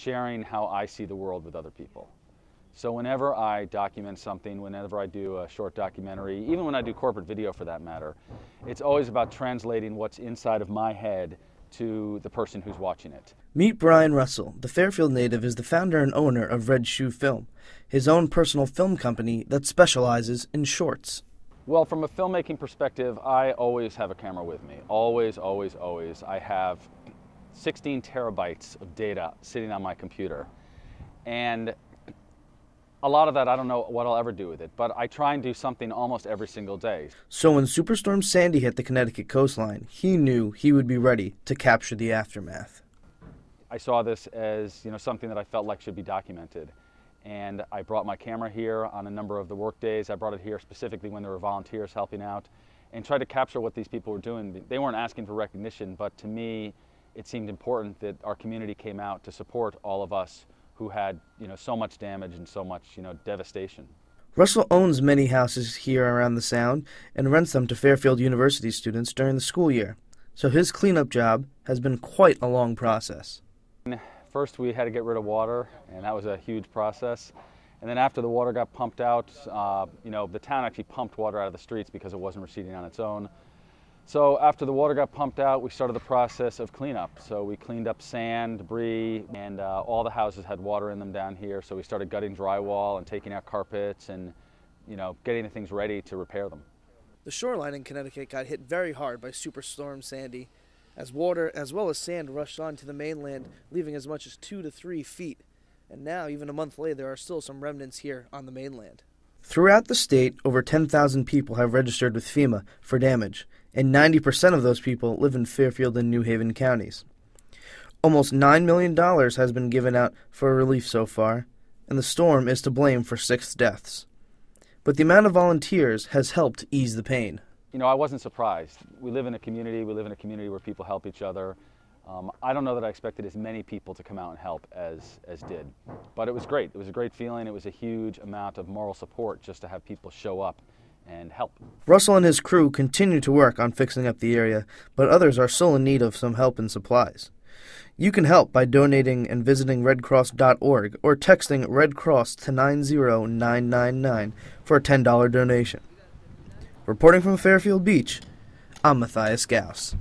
sharing how I see the world with other people. So whenever I document something, whenever I do a short documentary, even when I do corporate video for that matter, it's always about translating what's inside of my head to the person who's watching it. Meet Brian Russell. The Fairfield native is the founder and owner of Red Shoe Film, his own personal film company that specializes in shorts. Well, from a filmmaking perspective, I always have a camera with me. Always, always, always. I have 16 terabytes of data sitting on my computer. And a lot of that, I don't know what I'll ever do with it, but I try and do something almost every single day. So when Superstorm Sandy hit the Connecticut coastline, he knew he would be ready to capture the aftermath. I saw this as, something that I felt like should be documented. And I brought my camera here on a number of the work days. I brought it here specifically when there were volunteers helping out and tried to capture what these people were doing. They weren't asking for recognition, but to me, it seemed important that our community came out to support all of us who had, so much damage and so much, devastation. Russell owns many houses here around the Sound and rents them to Fairfield University students during the school year. So his cleanup job has been quite a long process. First, we had to get rid of water, and that was a huge process. And then after the water got pumped out, the town actually pumped water out of the streets because it wasn't receding on its own. So after the water got pumped out, we started the process of cleanup. So we cleaned up sand, debris, and all the houses had water in them down here. So we started gutting drywall and taking out carpets and, getting the things ready to repair them. The shoreline in Connecticut got hit very hard by Superstorm Sandy, as water as well as sand rushed onto the mainland, leaving as much as 2 to 3 feet. And now, even a month later, there are still some remnants here on the mainland. Throughout the state, over 10,000 people have registered with FEMA for damage, and 90% of those people live in Fairfield and New Haven counties. Almost $9 million has been given out for relief so far, and the storm is to blame for 6 deaths. But the amount of volunteers has helped ease the pain. I wasn't surprised. We live in a community where people help each other. I don't know that I expected as many people to come out and help as did, but it was great. It was a great feeling. It was a huge amount of moral support just to have people show up and help. Russell and his crew continue to work on fixing up the area, but others are still in need of some help and supplies. You can help by donating and visiting redcross.org or texting Red Cross to 90999 for a $10 donation. Reporting from Fairfield Beach, I'm Matthias Gauss.